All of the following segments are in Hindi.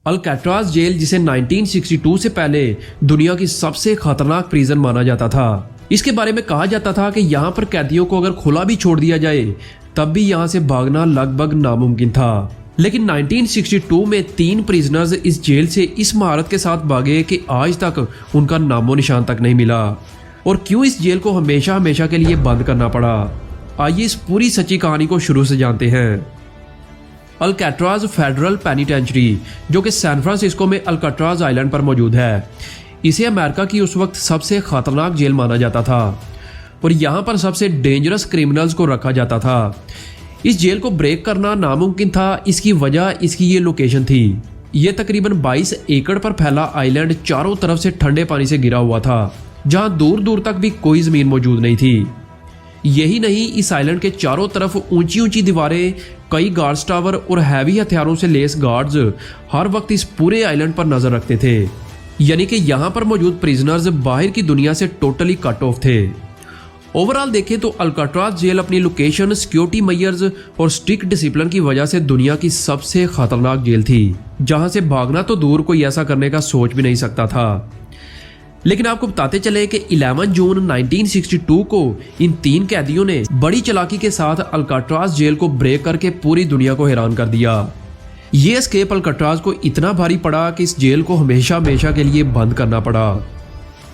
अल्काट्राज जेल, जिसे 1962 से पहले दुनिया की सबसे खतरनाक प्रिजन माना जाता था। इसके बारे में कहा जाता था कि यहाँ पर कैदियों को अगर खुला भी छोड़ दिया जाए तब भी यहाँ से भागना लगभग नामुमकिन था। लेकिन 1962 में 3 प्रिजनर्स इस जेल से इस महारत के साथ भागे कि आज तक उनका नामो निशान तक नहीं मिला। और क्यों इस जेल को हमेशा हमेशा के लिए बंद करना पड़ा, आइए इस पूरी सच्ची कहानी को शुरू से जानते हैं। अल्काट्राज फेडरल पेनिटेंचरी, जो कि सैन फ्रांसिस्को में अल्काट्राज आइलैंड पर मौजूद है, इसे अमेरिका की उस वक्त सबसे खतरनाक जेल माना जाता था और यहाँ पर सबसे डेंजरस क्रिमिनल्स को रखा जाता था। इस जेल को ब्रेक करना नामुमकिन था। इसकी वजह इसकी ये लोकेशन थी। ये तकरीबन 22 एकड़ पर फैला आइलैंड चारों तरफ से ठंडे पानी से घिरा हुआ था, जहाँ दूर दूर तक भी कोई ज़मीन मौजूद नहीं थी। यही नहीं, इस आइलैंड के चारों तरफ ऊंची ऊंची दीवारें, कई गार्ड्स टावर और हैवी हथियारों से लेस गार्ड्स हर वक्त इस पूरे आइलैंड पर नजर रखते थे। यानी कि यहाँ पर मौजूद प्रिजनर्स बाहर की दुनिया से टोटली कट ऑफ थे। ओवरऑल देखें तो अल्काट्राज जेल अपनी लोकेशन, सिक्योरिटी मेजर्स और स्ट्रिक्ट डिसिप्लिन की वजह से दुनिया की सबसे खतरनाक जेल थी, जहां से भागना तो दूर, कोई ऐसा करने का सोच भी नहीं सकता था। लेकिन आपको बताते चले कि 11 जून 1962 को इन 3 कैदियों ने बड़ी चालाकी के साथ अल्काट्राज जेल को ब्रेक करके पूरी दुनिया को हैरान कर दिया। ये एस्केप अल्काट्राज को इतना भारी पड़ा कि इस जेल को हमेशा हमेशा के लिए बंद करना पड़ा।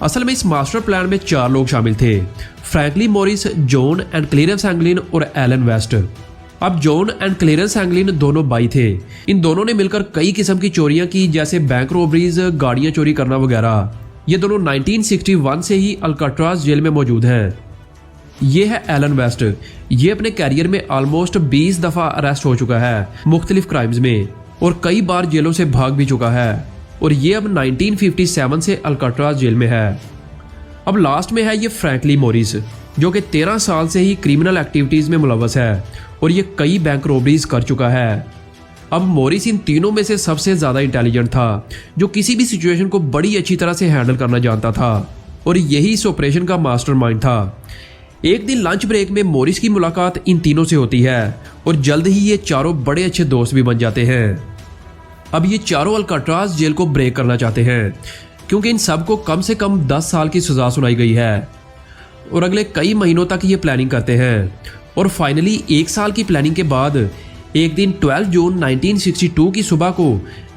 असल में इस मास्टर प्लान में 4 लोग शामिल थे: Franklin Morris, John and Clarence Anglin और एलन वेस्ट। अब जॉन एंड क्लेरेंस एंगलिन दोनों भाई थे। इन दोनों ने मिलकर कई किस्म की चोरियां की, जैसे बैंक रॉबरीज, गाड़ियां चोरी करना वगैरह। ये दोनों 1961 से ही अल्काट्राज जेल में मौजूद हैं। ये है एलन वेस्ट। ये अपने कैरियर में ऑलमोस्ट 20 दफ़ा अरेस्ट हो चुका है मुख्तलिफ क्राइम्स में और कई बार जेलों से भाग भी चुका है। और ये अब 1957 से अल्काट्राज जेल में है। अब लास्ट में है ये फ्रैंकलिन मॉरिस, जो कि 13 साल से ही क्रिमिनल एक्टिविटीज़ में मुलव्वस है और ये कई बैंक रॉबरीज कर चुका है। अब मॉरिस इन तीनों में से सबसे ज़्यादा इंटेलिजेंट था, जो किसी भी सिचुएशन को बड़ी अच्छी तरह से हैंडल करना जानता था और यही इस ऑपरेशन का मास्टरमाइंड था। एक दिन लंच ब्रेक में मॉरिस की मुलाकात इन तीनों से होती है और जल्द ही ये चारों बड़े अच्छे दोस्त भी बन जाते हैं। अब ये चारों अल्काट्राज जेल को ब्रेक करना चाहते हैं, क्योंकि इन सब को कम से कम 10 साल की सज़ा सुनाई गई है और अगले कई महीनों तक ये प्लानिंग करते हैं। और फाइनली 1 साल की प्लानिंग के बाद एक दिन 12 जून 1962 की सुबह को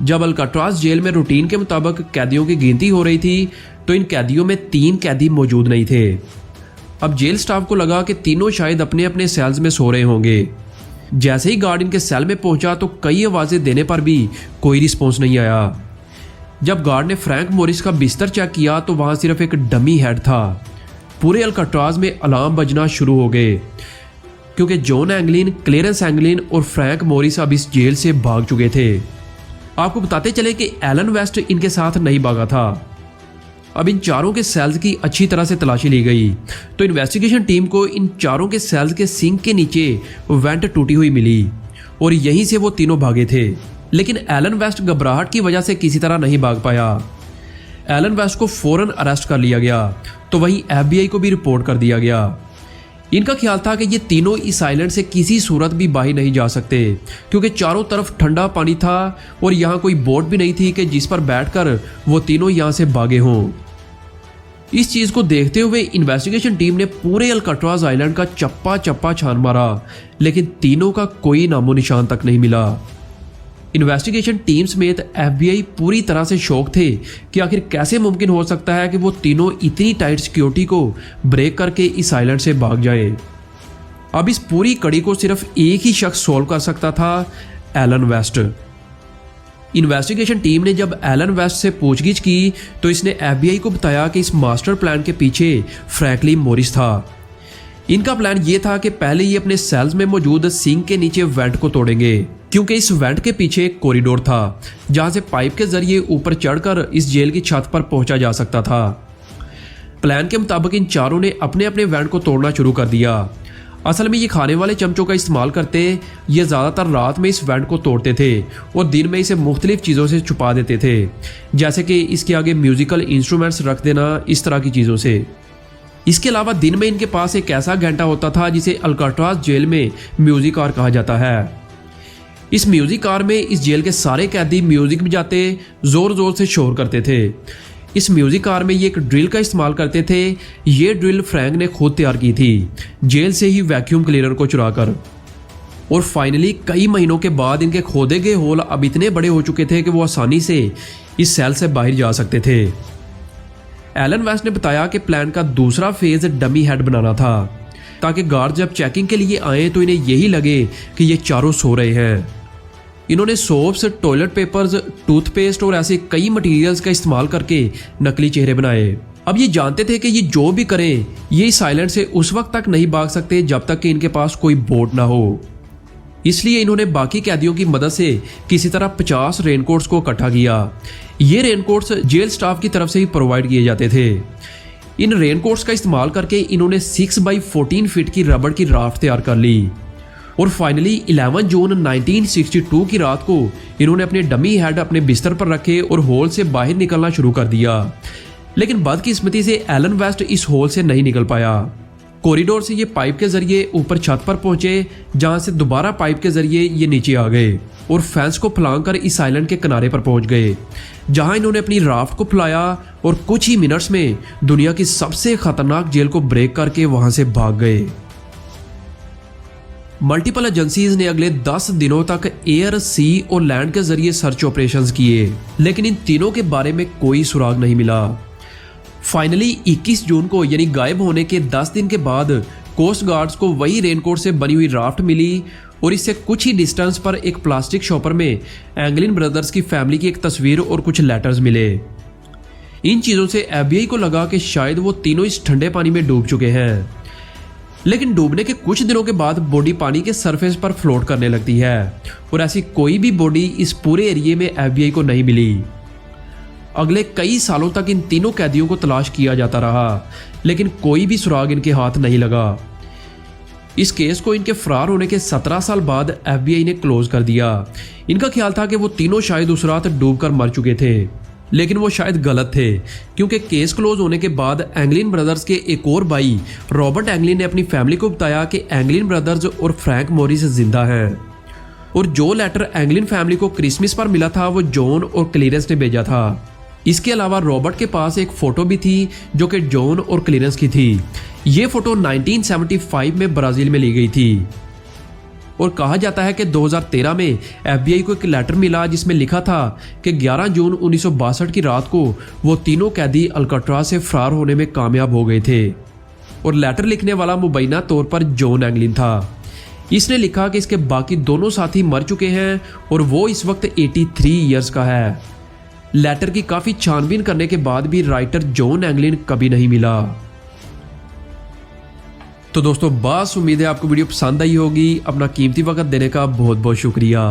जब अल्काट्राज जेल में रूटीन के मुताबिक कैदियों की गिनती हो रही थी, तो इन कैदियों में 3 कैदी मौजूद नहीं थे। अब जेल स्टाफ को लगा कि तीनों शायद अपने अपने सेल्स में सो रहे होंगे। जैसे ही गार्ड इनके सेल में पहुंचा तो कई आवाज़ें देने पर भी कोई रिस्पॉन्स नहीं आया। जब गार्ड ने फ्रैंक मॉरिस का बिस्तर चेक किया तो वहाँ सिर्फ एक डमी हेड था। पूरे अल्काट्राज में अलार्म बजना शुरू हो गए, क्योंकि जॉन एंगलिन, क्लेरेंस एंगलिन और फ्रैंक मॉरिस अब इस जेल से भाग चुके थे। आपको बताते चले कि एलन वेस्ट इनके साथ नहीं भागा था। अब इन चारों के सेल्स की अच्छी तरह से तलाशी ली गई तो इन्वेस्टिगेशन टीम को इन चारों के सेल्स के सिंक के नीचे वेंट टूटी हुई मिली और यहीं से वो तीनों भागे थे। लेकिन एलन वेस्ट घबराहट की वजह से किसी तरह नहीं भाग पाया। एलन वेस्ट को फौरन अरेस्ट कर लिया गया तो वहीं FBI को भी रिपोर्ट कर दिया गया। इनका ख्याल था कि ये तीनों इस आइलैंड से किसी सूरत भी बाहर नहीं जा सकते, क्योंकि चारों तरफ ठंडा पानी था और यहाँ कोई बोट भी नहीं थी कि जिस पर बैठकर वो तीनों यहाँ से भागे हों। इस चीज़ को देखते हुए इन्वेस्टिगेशन टीम ने पूरे अल्काट्राज आइलैंड का चप्पा चप्पा छान मारा, लेकिन तीनों का कोई नामो निशान तक नहीं मिला। इन्वेस्टिगेशन टीम समेत FBI पूरी तरह से शॉक थे कि आखिर कैसे मुमकिन हो सकता है कि वो तीनों इतनी टाइट सिक्योरिटी को ब्रेक करके इस आइलैंड से भाग जाएं। अब इस पूरी कड़ी को सिर्फ एक ही शख्स सॉल्व कर सकता था, एलन वेस्ट। इन्वेस्टिगेशन टीम ने जब एलन वेस्ट से पूछगिछ की तो इसने FBI को बताया कि इस मास्टर प्लान के पीछे फ्रैंकलिन मॉरिस था। इनका प्लान ये था कि पहले ये अपने सेल्स में मौजूद सिंक के नीचे वेंट को तोड़ेंगे, क्योंकि इस वेंट के पीछे एक कॉरिडोर था जहां से पाइप के जरिए ऊपर चढ़कर इस जेल की छत पर पहुंचा जा सकता था। प्लान के मुताबिक इन चारों ने अपने अपने वेंट को तोड़ना शुरू कर दिया। असल में ये खाने वाले चमचों का इस्तेमाल करते, ये ज़्यादातर रात में इस वेंट को तोड़ते थे और दिन में इसे मुख्तलिफ चीज़ों से छुपा देते थे, जैसे कि इसके आगे म्यूजिकल इंस्ट्रूमेंट्स रख देना, इस तरह की चीज़ों से। इसके अलावा दिन में इनके पास एक ऐसा घंटा होता था जिसे अल्काट्राज जेल में म्यूजिक और कहा जाता है। इस म्यूजिक कार में इस जेल के सारे कैदी म्यूजिक बजाते, जोर जोर से शोर करते थे। इस म्यूजिक कार में ये एक ड्रिल का इस्तेमाल करते थे। ये ड्रिल फ्रैंक ने खुद तैयार की थी, जेल से ही वैक्यूम क्लीनर को चुराकर। और फाइनली कई महीनों के बाद इनके खोदे गए होल अब इतने बड़े हो चुके थे कि वो आसानी से इस सेल से बाहर जा सकते थे। एलन वेस्ट ने बताया कि प्लान का दूसरा फेज डमी हेड बनाना था, ताकि गार्ड जब चेकिंग के लिए आए तो इन्हें यही लगे कि ये चारों सो रहे हैं। इन्होंने सोप्स, टॉयलेट पेपर्स, टूथपेस्ट और ऐसे कई मटेरियल्स का इस्तेमाल करके नकली चेहरे बनाए। अब ये जानते थे कि ये जो भी करें, ये इस आइलैंड से उस वक्त तक नहीं भाग सकते जब तक कि इनके पास कोई बोट ना हो। इसलिए इन्होंने बाकी कैदियों की मदद से किसी तरह 50 रेनकोट्स को इकट्ठा किया। ये रेनकोट्स जेल स्टाफ की तरफ से ही प्रोवाइड किए जाते थे। इन रेनकोट्स का इस्तेमाल करके इन्होंने 6x14 फीट की रबड़ की राफ्ट तैयार कर ली। और फाइनली 11 जून 1962 की रात को इन्होंने अपने डमी हेड अपने बिस्तर पर रखे और होल से बाहर निकलना शुरू कर दिया। लेकिन बदकिस्मती से एलन वेस्ट इस होल से नहीं निकल पाया। कॉरिडोर से ये पाइप के जरिए ऊपर छत पर पहुंचे, जहां से दोबारा पाइप के जरिए ये नीचे आ गए और फेंस को फलांकर इस आइलैंड के किनारे पर पहुंच गए, जहां इन्होंने अपनी राफ्ट को फुलाया और कुछ ही मिनट्स में दुनिया की सबसे खतरनाक जेल को ब्रेक करके वहां से भाग गए। मल्टीपल एजेंसीज ने अगले 10 दिनों तक एयर, सी और लैंड के जरिए सर्च ऑपरेशंस किए, लेकिन इन तीनों के बारे में कोई सुराग नहीं मिला। फाइनली 21 जून को यानी गायब होने के 10 दिन के बाद कोस्ट गार्ड्स को वही रेनकोट से बनी हुई राफ्ट मिली और इससे कुछ ही डिस्टेंस पर एक प्लास्टिक शॉपर में एंगलिन ब्रदर्स की फैमिली की एक तस्वीर और कुछ लेटर्स मिले। इन चीज़ों से एफबीआई को लगा कि शायद वो तीनों इस ठंडे पानी में डूब चुके हैं। लेकिन डूबने के कुछ दिनों के बाद बॉडी पानी के सरफेस पर फ्लोट करने लगती है और ऐसी कोई भी बॉडी इस पूरे एरिया में एफबीआई को नहीं मिली। अगले कई सालों तक इन तीनों कैदियों को तलाश किया जाता रहा, लेकिन कोई भी सुराग इनके हाथ नहीं लगा। इस केस को इनके फरार होने के 17 साल बाद एफबीआई ने क्लोज कर दिया। इनका ख्याल था कि वो तीनों शायद उस रात डूबकर मर चुके थे, लेकिन वो शायद गलत थे, क्योंकि केस क्लोज होने के बाद एंगलिन ब्रदर्स के एक और भाई रॉबर्ट एंगलिन ने अपनी फैमिली को बताया कि एंगलिन ब्रदर्स और फ्रैंक मॉरिस जिंदा हैं। और जो लेटर एंगलिन फैमिली को क्रिसमस पर मिला था वो जॉन और क्लीरेंस ने भेजा था। इसके अलावा रॉबर्ट के पास एक फ़ोटो भी थी जो कि जॉन और क्लीरेंस की थी। ये फ़ोटो 1975 में ब्राज़ील में ली गई थी और कहा जाता है कि 2013 में एफबीआई को एक लेटर मिला जिसमें लिखा था कि 11 जून 1962 की रात को वो तीनों कैदी अल्काट्राज से फरार होने में कामयाब हो गए थे। और लेटर लिखने वाला मुबैना तौर पर जॉन एंगलिन था। इसने लिखा कि इसके बाकी दोनों साथी मर चुके हैं और वो इस वक्त 83 ईयर्स का है। लेटर की काफ़ी छानबीन करने के बाद भी राइटर जॉन एंगलिन कभी नहीं मिला। तो दोस्तों, बस उम्मीद है आपको वीडियो पसंद आई होगी। अपना कीमती वक्त देने का बहुत बहुत शुक्रिया।